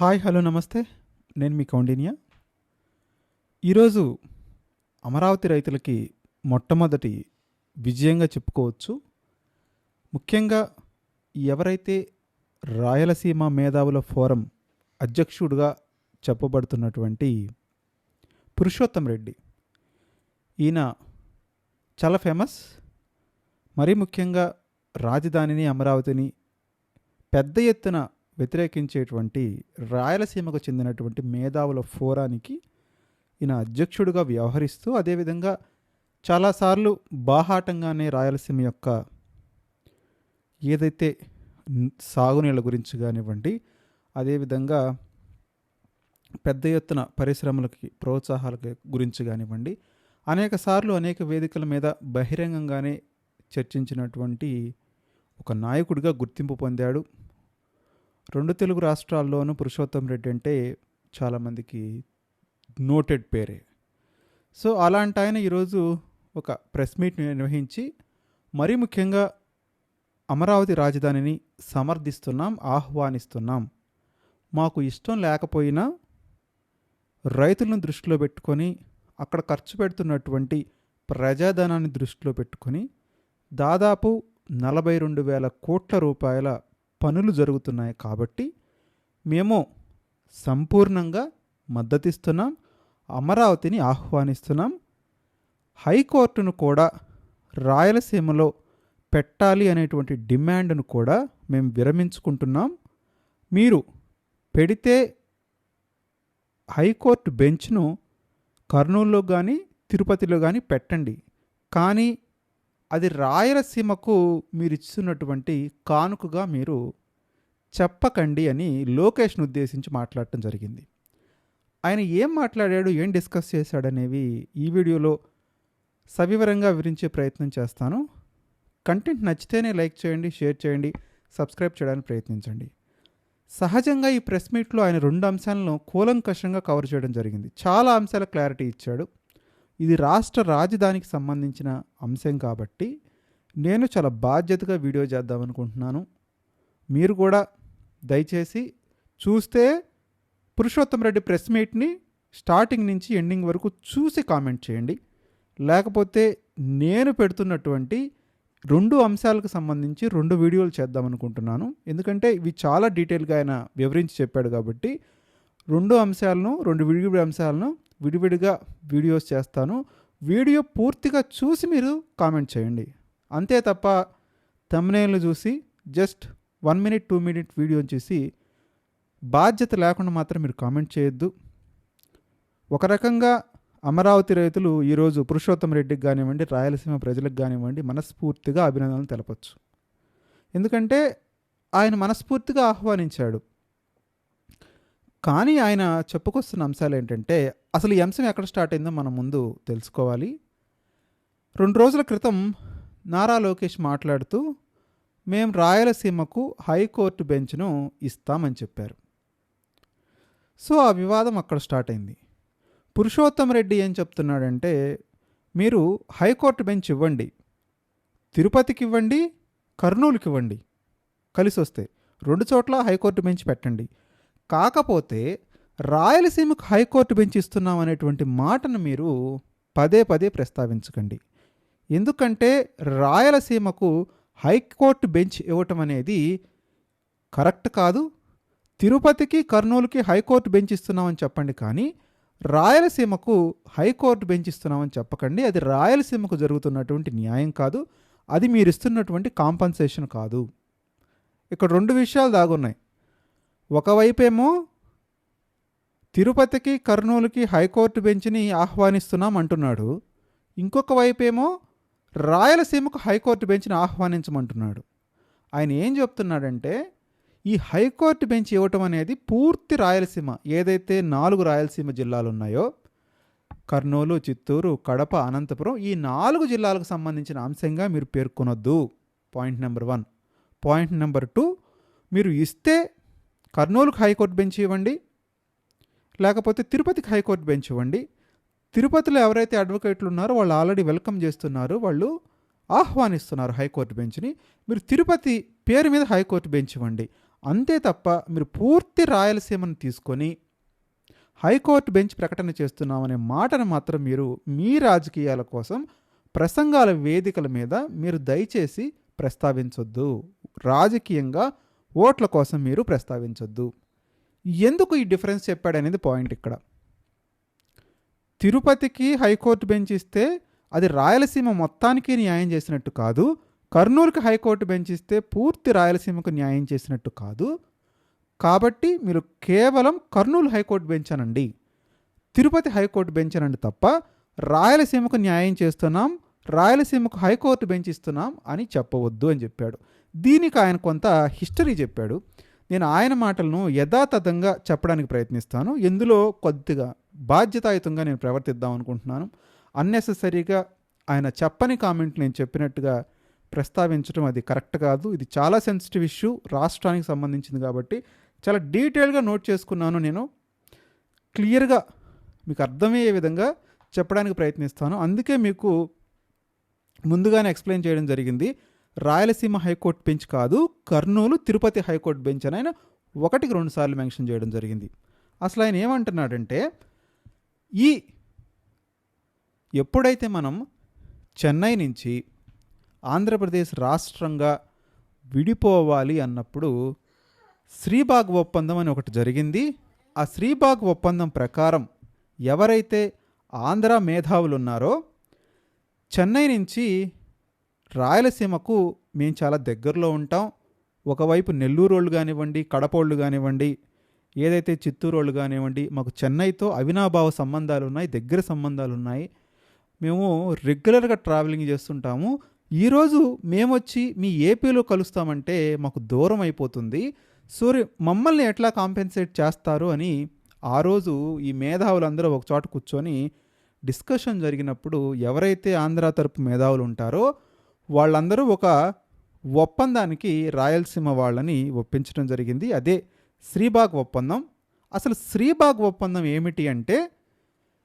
Hi hello నమస్తే. నేను మీ కౌండిన్య. ఈరోజు అమరావతి రైతులకి మొట్టమొదటి విజయంగా చెప్పుకోవచ్చు. ముఖ్యంగా ఎవరైతే రాయలసీమ మేధావుల ఫోరం అధ్యక్షుడిగా చెప్పబడుతున్నటువంటి పురుషోత్తం రెడ్డి, ఈయన చాలా ఫేమస్. మరీ ముఖ్యంగా రాజధానిని అమరావతిని పెద్ద ఎత్తున వ్యతిరేకించేటువంటి రాయలసీమకు చెందినటువంటి మేధావుల ఫోరానికి ఈయన అధ్యక్షుడిగా వ్యవహరిస్తూ, అదేవిధంగా చాలాసార్లు బాహాటంగానే రాయలసీమ యొక్క ఏదైతే సాగునీళ్ళ గురించి కానివ్వండి, అదేవిధంగా పెద్ద ఎత్తున పరిశ్రమలకి ప్రోత్సాహాల గురించి కానివ్వండి, అనేక సార్లు అనేక వేదికల మీద బహిరంగంగానే చర్చించినటువంటి ఒక నాయకుడిగా గుర్తింపు పొందాడు. రెండు తెలుగు రాష్ట్రాల్లోనూ పురుషోత్తం రెడ్డి అంటే చాలామందికి నోటెడ్ పేరే. సో అలాంటి ఆయన ఈరోజు ఒక ప్రెస్ మీట్ నిర్వహించి మరీ ముఖ్యంగా అమరావతి రాజధానిని సమర్థిస్తున్నాం, ఆహ్వానిస్తున్నాం, మాకు ఇష్టం లేకపోయినా రైతులను దృష్టిలో పెట్టుకొని అక్కడ ఖర్చు పెడుతున్నటువంటి ప్రజాధనాన్ని దృష్టిలో పెట్టుకొని దాదాపు 42,000 కోట్ల రూపాయల పనులు జరుగుతున్నాయి కాబట్టి మేము సంపూర్ణంగా మద్దతిస్తున్నాం, అమరావతిని ఆహ్వానిస్తున్నాం, హైకోర్టును కూడా రాయలసీమలో పెట్టాలి అనేటువంటి డిమాండ్ను కూడా మేము విరమించుకుంటున్నాం. మీరు పెడితే హైకోర్టు బెంచ్ను కర్నూలులో కానీ తిరుపతిలో కానీ పెట్టండి, కానీ అది రాయలసీమకు మీరు ఇస్తున్నటువంటి కానుకగా మీరు చెప్పకండి అని లోకేష్ను ఉద్దేశించి మాట్లాడటం జరిగింది. ఆయన ఏం మాట్లాడాడు, ఏం డిస్కస్ చేశాడనేవి ఈ వీడియోలో సవివరంగా వివరించే ప్రయత్నం చేస్తాను. కంటెంట్ నచ్చితేనే లైక్ చేయండి, షేర్ చేయండి, సబ్స్క్రైబ్ చేయడానికి ప్రయత్నించండి. సహజంగా ఈ ప్రెస్ మీట్లో ఆయన 2 అంశాలను కూలంకషంగా కవర్ చేయడం జరిగింది. చాలా అంశాల క్లారిటీ ఇచ్చాడు. ఇది రాష్ట్ర రాజధానికి సంబంధించిన అంశం కాబట్టి నేను చాలా బాధ్యతగా వీడియో చేద్దామనుకుంటున్నాను. మీరు కూడా దయచేసి చూస్తే పురుషోత్తం రెడ్డి ప్రెస్ మీట్ని స్టార్టింగ్ నుంచి ఎండింగ్ వరకు చూసి కామెంట్ చేయండి. లేకపోతే నేను పెడుతున్నటువంటి 2 అంశాలకు సంబంధించి 2 వీడియోలు చేద్దామనుకుంటున్నాను. ఎందుకంటే ఇవి చాలా డీటెయిల్గా ఆయన వివరించి చెప్పాడు కాబట్టి 2 అంశాలను 2 విడివిడి అంశాలను విడివిడిగా వీడియోస్ చేస్తాను. వీడియో పూర్తిగా చూసి మీరు కామెంట్ చేయండి. అంతే తప్ప థంబ్నెయిల్ని చూసి జస్ట్ 1 మినిట్ 2 మినిట్ వీడియోని చూసి బాధ్యత లేకుండా మాత్రం మీరు కామెంట్ చేయొద్దు. ఒక రకంగా అమరావతి రైతులు ఈరోజు పురుషోత్తం రెడ్డికి కానివ్వండి, రాయలసీమ ప్రజలకు కానివ్వండి మనస్ఫూర్తిగా అభినందనలు తెలపచ్చు. ఎందుకంటే ఆయన మనస్ఫూర్తిగా ఆహ్వానించాడు. కానీ ఆయన చెప్పుకొస్తున్న అంశాలు ఏంటంటే, అసలు ఈ అంశం ఎక్కడ స్టార్ట్ అయిందో మనం ముందు తెలుసుకోవాలి. 2 రోజుల క్రితం నారా లోకేష్ మాట్లాడుతూ మేము రాయలసీమకు హైకోర్టు బెంచ్ను ఇస్తామని చెప్పారు. సో ఆ వివాదం అక్కడ స్టార్ట్ అయింది. పురుషోత్తం రెడ్డి ఏం చెప్తున్నాడంటే, మీరు హైకోర్టు బెంచ్ ఇవ్వండి, తిరుపతికి ఇవ్వండి, కర్నూలుకి ఇవ్వండి, కలిసి వస్తే 2 చోట్ల హైకోర్టు బెంచ్ పెట్టండి, కాకపోతే రాయలసీమకు హైకోర్టు బెంచ్ ఇస్తున్నాం అనేటువంటి మాటను మీరు పదే పదే ప్రస్తావించకండి. ఎందుకంటే రాయలసీమకు హైకోర్టు బెంచ్ ఇవ్వటం అనేది కరెక్ట్ కాదు. తిరుపతికి కర్నూలుకి హైకోర్టు బెంచ్ ఇస్తున్నామని చెప్పండి, కానీ రాయలసీమకు హైకోర్టు బెంచ్ ఇస్తున్నామని చెప్పకండి. అది రాయలసీమకు జరుగుతున్నటువంటి న్యాయం కాదు, అది మీరు ఇస్తున్నటువంటి కాంపన్సేషన్ కాదు. ఇక్కడ 2 విషయాలు దాగున్నాయి. ఒకవైపేమో తిరుపతికి కర్నూలుకి హైకోర్టు బెంచ్ని ఆహ్వానిస్తున్నాం అంటున్నాడు, ఇంకొక వైపేమో రాయలసీమకు హైకోర్టు బెంచ్ని ఆహ్వానించమంటున్నాడు. ఆయన ఏం చెప్తున్నాడంటే, ఈ హైకోర్టు బెంచ్ ఇవ్వటం అనేది పూర్తి రాయలసీమ, ఏదైతే 4 రాయలసీమ జిల్లాలు ఉన్నాయో కర్నూలు, చిత్తూరు, కడప, అనంతపురం, ఈ 4 జిల్లాలకు సంబంధించిన అంశంగా మీరు పేర్కొనొద్దు. Point number 1. పాయింట్ నెంబర్ 2, మీరు ఇస్తే కర్నూలుకు హైకోర్టు బెంచ్ ఇవ్వండి, లేకపోతే తిరుపతికి హైకోర్టు బెంచ్ ఇవ్వండి. తిరుపతిలో ఎవరైతే అడ్వకేట్లు ఉన్నారో వాళ్ళు ఆల్రెడీ వెల్కమ్ చేస్తున్నారు, వాళ్ళు ఆహ్వానిస్తున్నారు హైకోర్టు బెంచ్ని. మీరు తిరుపతి పేరు మీద హైకోర్టు బెంచ్ ఇవ్వండి. అంతే తప్ప మీరు పూర్తి రాయలసీమను తీసుకొని హైకోర్టు బెంచ్ ప్రకటన చేస్తున్నామనే మాటను మాత్రం మీరు మీ రాజకీయాల కోసం ప్రసంగాల వేదికల మీద మీరు దయచేసి ప్రస్తావించొద్దు. రాజకీయంగా ఓట్ల కోసం మీరు ప్రస్తావించొద్దు. ఎందుకు ఈ డిఫరెన్స్ చెప్పాడనేది పాయింట్ ఇక్కడ. తిరుపతికి హైకోర్టు బెంచ్ ఇస్తే అది రాయలసీమ మొత్తానికి న్యాయం చేసినట్టు కాదు, కర్నూలుకి హైకోర్టు బెంచ్ ఇస్తే పూర్తి రాయలసీమకు న్యాయం చేసినట్టు కాదు. కాబట్టి మీరు కేవలం కర్నూలు హైకోర్టు బెంచ్ అనండి, తిరుపతి హైకోర్టు బెంచ్ అనండి తప్ప రాయలసీమకు న్యాయం చేస్తున్నాం, రాయలసీమకు హైకోర్టు బెంచ్ ఇస్తున్నాం అని చెప్పవద్దు అని చెప్పాడు. దీనికి ఆయన కొంత హిస్టరీ చెప్పాడు. నేను ఆయన మాటలను యథాతథంగా చెప్పడానికి ప్రయత్నిస్తాను. ఇందులో కొద్దిగా బాధ్యతాయుతంగా నేను ప్రవర్తిద్దాం అనుకుంటున్నాను. అన్నెసెసరీగా ఆయన చెప్పని కామెంట్ నేను చెప్పినట్టుగా ప్రస్తావించడం అది కరెక్ట్ కాదు. ఇది చాలా సెన్సిటివ్ ఇష్యూ, రాష్ట్రానికి సంబంధించింది కాబట్టి చాలా డీటెయిల్గా నోట్ చేసుకున్నాను. నేను క్లియర్గా మీకు అర్థమయ్యే విధంగా చెప్పడానికి ప్రయత్నిస్తాను. అందుకే మీకు ముందుగానే ఎక్స్ప్లెయిన్ చేయడం జరిగింది. రాయలసీమ హైకోర్టు బెంచ్ కాదు, కర్నూలు తిరుపతి హైకోర్టు బెంచ్ అని ఆయన 1-2 సార్లు మెన్షన్ చేయడం జరిగింది. అసలు ఆయన ఏమంటున్నాడంటే, ఎప్పుడైతే మనం చెన్నై నుంచి ఆంధ్రప్రదేశ్ రాష్ట్రంగా విడిపోవాలి అన్నప్పుడు శ్రీబాగ్ ఒప్పందం అని ఒకటి జరిగింది. ఆ శ్రీబాగ్ ఒప్పందం ప్రకారం ఎవరైతే ఆంధ్ర మేధావులు ఉన్నారో చెన్నై నుంచి రాయలసీమకు మేము చాలా దగ్గరలో ఉంటాం, ఒకవైపు నెల్లూరు వాళ్ళు కానివ్వండి, కడపోళ్ళు కానివ్వండి, ఏదైతే చిత్తూరు వాళ్ళు కానివ్వండి, మాకు చెన్నైతో అవినాభావ సంబంధాలు ఉన్నాయి, దగ్గర సంబంధాలు ఉన్నాయి, మేము రెగ్యులర్గా ట్రావెలింగ్ చేస్తుంటాము, ఈరోజు మేము వచ్చి మీ ఏపీలో కలుస్తామంటే మాకు దూరం అయిపోతుంది, సో మమ్మల్ని ఎట్లా కాంపెన్సేట్ చేస్తారు అని ఆ రోజు ఈ మేధావులందరూ ఒక చోట కూర్చొని డిస్కషన్ జరిగినప్పుడు ఎవరైతే ఆంధ్ర తరపు మేధావులు ఉంటారో వాళ్ళందరూ ఒక ఒప్పందానికి రాయలసీమ వాళ్ళని ఒప్పించడం జరిగింది. అదే శ్రీబాగ్ ఒప్పందం. అసలు శ్రీబాగ్ ఒప్పందం ఏమిటి అంటే,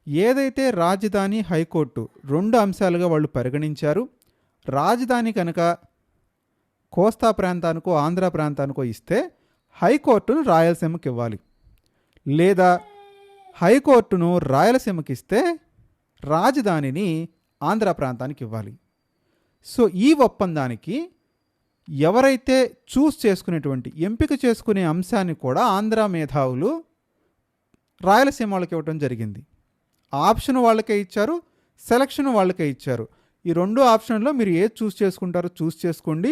ఏదైతే రాజధాని హైకోర్టు 2 అంశాలుగా వాళ్ళు పరిగణించారు. రాజధాని కనుక కోస్తా ప్రాంతానికో ఆంధ్ర ప్రాంతానికో ఇస్తే హైకోర్టును రాయలసీమకి ఇవ్వాలి, లేదా హైకోర్టును రాయలసీమకి ఇస్తే రాజధానిని ఆంధ్ర ప్రాంతానికి ఇవ్వాలి. సో ఈ ఒప్పందానికి ఎవరైతే చేసుకునేటువంటి ఎంపిక చేసుకునే అంశాన్ని కూడా ఆంధ్ర మేధావులు రాయలసీమ వాళ్ళకి ఇవ్వడం జరిగింది. ఆప్షన్ వాళ్ళకే ఇచ్చారు, సెలక్షన్ వాళ్ళకే ఇచ్చారు. ఈ 2 ఆప్షన్లో మీరు ఏది చేసుకుంటారో చేసుకోండి.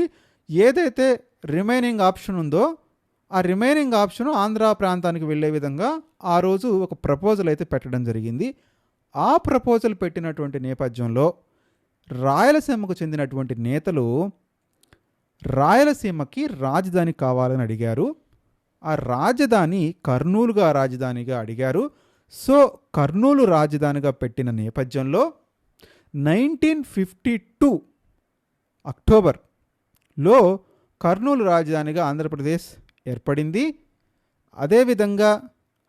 ఏదైతే రిమైనింగ్ ఆప్షన్ ఉందో ఆ రిమైనింగ్ ఆప్షన్ ఆంధ్ర ప్రాంతానికి వెళ్ళే విధంగా ఆ రోజు ఒక ప్రపోజల్ అయితే పెట్టడం జరిగింది. ఆ ప్రపోజల్ పెట్టినటువంటి నేపథ్యంలో రాయలసీమకు చెందినటువంటి నేతలు రాయలసీమకి రాజధాని కావాలని అడిగారు. ఆ రాజధాని కర్నూలుగా రాజధానిగా అడిగారు. సో కర్నూలు రాజధానిగా పెట్టిన నేపథ్యంలో 1952 అక్టోబర్లో కర్నూలు రాజధానిగా ఆంధ్రప్రదేశ్ ఏర్పడింది. అదేవిధంగా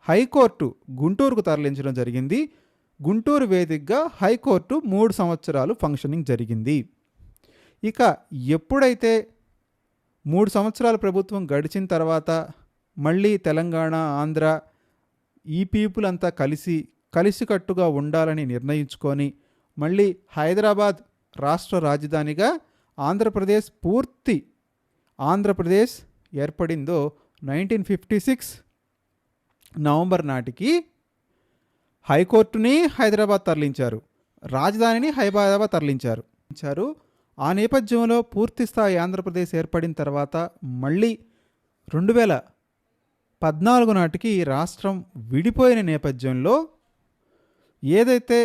హైకోర్టు గుంటూరుకు తరలించడం జరిగింది. గుంటూరు వేదికగా హైకోర్టు 3 సంవత్సరాలు ఫంక్షనింగ్ జరిగింది. ఇక ఎప్పుడైతే 3 సంవత్సరాల ప్రభుత్వం గడిచిన తర్వాత మళ్ళీ తెలంగాణ, ఆంధ్ర ఈ పీపుల్ అంతా కలిసికట్టుగా ఉండాలని నిర్ణయించుకొని మళ్ళీ హైదరాబాద్ రాష్ట్ర రాజధానిగా ఆంధ్రప్రదేశ్ ఏర్పడిందో 1956 నవంబర్ నాటికి హైకోర్టుని హైదరాబాద్ తరలించారు, రాజధానిని హైదరాబాద్ తరలించారు. ఆ నేపథ్యంలో పూర్తిస్థాయి ఆంధ్రప్రదేశ్ ఏర్పడిన తర్వాత మళ్ళీ 2014 నాటికి రాష్ట్రం విడిపోయిన నేపథ్యంలో ఏదైతే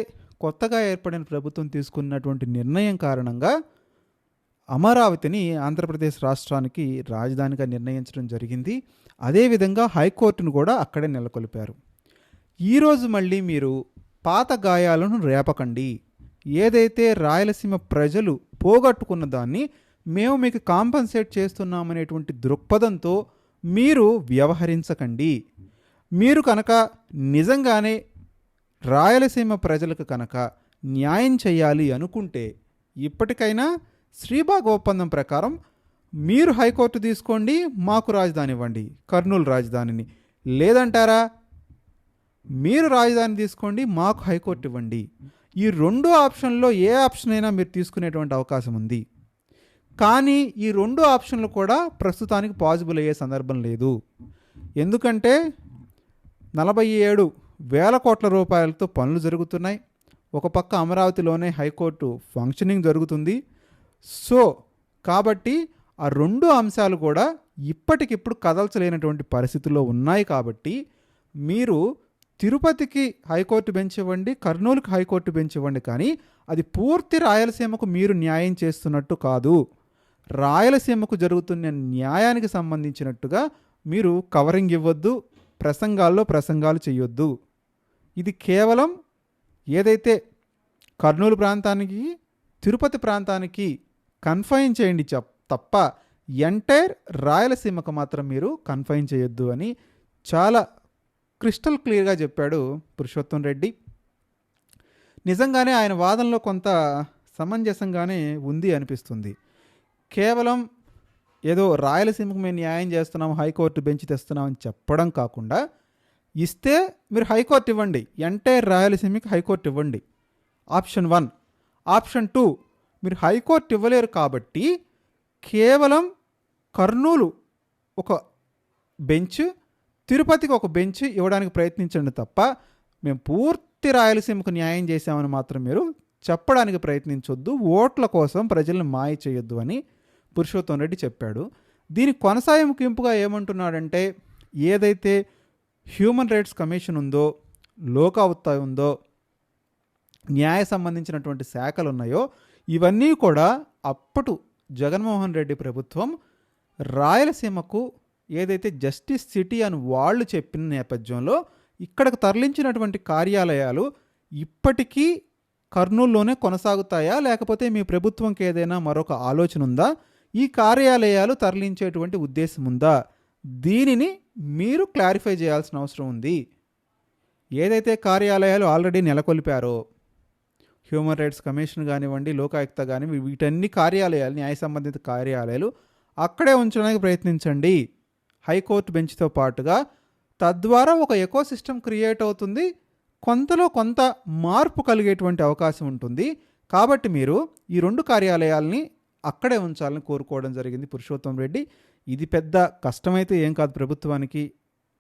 కొత్తగా ఏర్పడిన ప్రభుత్వం తీసుకున్నటువంటి నిర్ణయం కారణంగా అమరావతిని ఆంధ్రప్రదేశ్ రాష్ట్రానికి రాజధానిగా నిర్ణయించడం జరిగింది. అదేవిధంగా హైకోర్టును కూడా అక్కడే నెలకొల్పారు. ఈరోజు మళ్ళీ మీరు పాత గాయాలను రేపకండి. ఏదైతే రాయలసీమ ప్రజలు పోగొట్టుకున్న దాన్ని మేము మీకు కాంపన్సేట్ చేస్తున్నామనేటువంటి దృక్పథంతో మీరు వ్యవహరించకండి. మీరు కనుక నిజంగానే రాయలసీమ ప్రజలకు కనుక న్యాయం చేయాలి అనుకుంటే ఇప్పటికైనా శ్రీబాగ్ ఒప్పందం ప్రకారం మీరు హైకోర్టు తీసుకోండి, మాకు రాజధాని ఇవ్వండి, కర్నూలు రాజధానిని. లేదంటారా, మీరు రాజధాని తీసుకోండి, మాకు హైకోర్టు ఇవ్వండి. ఈ రెండు ఆప్షన్లో ఏ ఆప్షన్ అయినా మీరు తీసుకునేటువంటి అవకాశం ఉంది. కానీ ఈ రెండు ఆప్షన్లు కూడా ప్రస్తుతానికి పాసిబుల్ అయ్యే సందర్భం లేదు. ఎందుకంటే 47,000 కోట్ల రూపాయలతో పనులు జరుగుతున్నాయి. ఒక పక్క అమరావతిలోనే హైకోర్టు ఫంక్షనింగ్ జరుగుతుంది. సో కాబట్టి ఆ రెండు అంశాలు కూడా ఇప్పటికిప్పుడు కదల్చలేనటువంటి పరిస్థితుల్లో ఉన్నాయి. కాబట్టి మీరు తిరుపతికి హైకోర్టు బెంచ్ ఇవ్వండి, కర్నూలుకి హైకోర్టు బెంచ్ ఇవ్వండి, కానీ అది పూర్తి రాయలసీమకు మీరు న్యాయం చేస్తున్నట్టు కాదు. రాయలసీమకు జరుగుతున్న న్యాయానికి సంబంధించినట్టుగా మీరు కవరింగ్ ఇవ్వద్దు, ప్రసంగాలు చేయొద్దు. ఇది కేవలం ఏదైతే కర్నూలు ప్రాంతానికి, తిరుపతి ప్రాంతానికి కన్ఫైన్ చేయండి తప్ప ఎంటైర్ రాయలసీమకు మాత్రం మీరు కన్ఫైన్ చేయొద్దు అని చాలా క్రిస్టల్ క్లియర్గా చెప్పాడు పురుషోత్తం రెడ్డి. నిజంగానే ఆయన వాదనలో కొంత సమంజసంగానే ఉంది అనిపిస్తుంది. కేవలం ఏదో రాయలసీమకు మేము న్యాయం చేస్తున్నాం, హైకోర్టు బెంచ్ తెస్తున్నాం అని చెప్పడం కాకుండా, ఇస్తే మీరు హైకోర్టు ఇవ్వండి, ఎంటైర్ రాయలసీమకి హైకోర్టు ఇవ్వండి, ఆప్షన్ 1. ఆప్షన్ 2, మీరు హైకోర్టు ఇవ్వలేరు కాబట్టి కేవలం కర్నూలు ఒక బెంచ్, తిరుపతికి ఒక బెంచ్ ఇవ్వడానికి ప్రయత్నించండి తప్ప మేము పూర్తి రాయలసీమకు న్యాయం చేశామని మాత్రం మీరు చెప్పడానికి ప్రయత్నించొద్దు, ఓట్ల కోసం ప్రజలను మాయ చేయొద్దు అని పురుషోత్తం రెడ్డి చెప్పాడు. దీని కొనసాగింపుగా ఏమంటున్నాడంటే, ఏదైతే హ్యూమన్ రైట్స్ కమిషన్ ఉందో, లోకాయుక్త ఉందో, న్యాయ సంబంధించినటువంటి శాఖలు ఉన్నాయో, ఇవన్నీ కూడా అప్పటి జగన్మోహన్ రెడ్డి ప్రభుత్వం రాయలసీమకు ఏదైతే జస్టిస్ సిటీ అని వాళ్ళు చెప్పిన నేపథ్యంలో ఇక్కడికి తరలించినటువంటి కార్యాలయాలు ఇప్పటికీ కర్నూలులోనే కొనసాగుతాయా, లేకపోతే మీ ప్రభుత్వంకి ఏదైనా మరొక ఆలోచన ఉందా, ఈ కార్యాలయాలు తరలించేటువంటి ఉద్దేశం ఉందా, దీనిని మీరు క్లారిఫై చేయాల్సిన అవసరం ఉంది. ఏదైతే కార్యాలయాలు ఆల్రెడీ నెలకొల్పారో, హ్యూమన్ రైట్స్ కమిషన్ కానివ్వండి, లోకాయుక్త కానివ్వండి, వీటన్ని కార్యాలయాలు, న్యాయ సంబంధిత కార్యాలయాలు అక్కడే ఉంచడానికి ప్రయత్నించండి హైకోర్టు బెంచ్తో పాటుగా. తద్వారా ఒక ఎకో సిస్టమ్ క్రియేట్ అవుతుంది, కొంతలో కొంత మార్పు కలిగేటువంటి అవకాశం ఉంటుంది. కాబట్టి మీరు ఈ రెండు కార్యాలయాల్ని అక్కడే ఉంచాలని కోరుకోవడం జరిగింది పురుషోత్తం రెడ్డి. ఇది పెద్ద కష్టమైతే ఏం కాదు, ప్రభుత్వానికి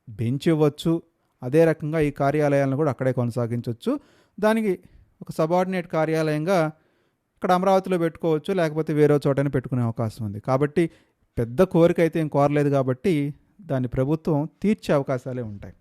బెంచ్ ఇవ్వచ్చు, అదే రకంగా ఈ కార్యాలయాలను కూడా అక్కడే కొనసాగించవచ్చు. దానికి ఒక సబార్డినేట్ కార్యాలయంగా ఇక్కడ అమరావతిలో పెట్టుకోవచ్చు, లేకపోతే వేరే చోటనే పెట్టుకునే అవకాశం ఉంది. కాబట్టి పెద్ద కోరిక అయితే ఏం కోరలేదు కాబట్టి దాన్ని ప్రభుత్వం తీర్చే అవకాశాలే ఉంటాయి.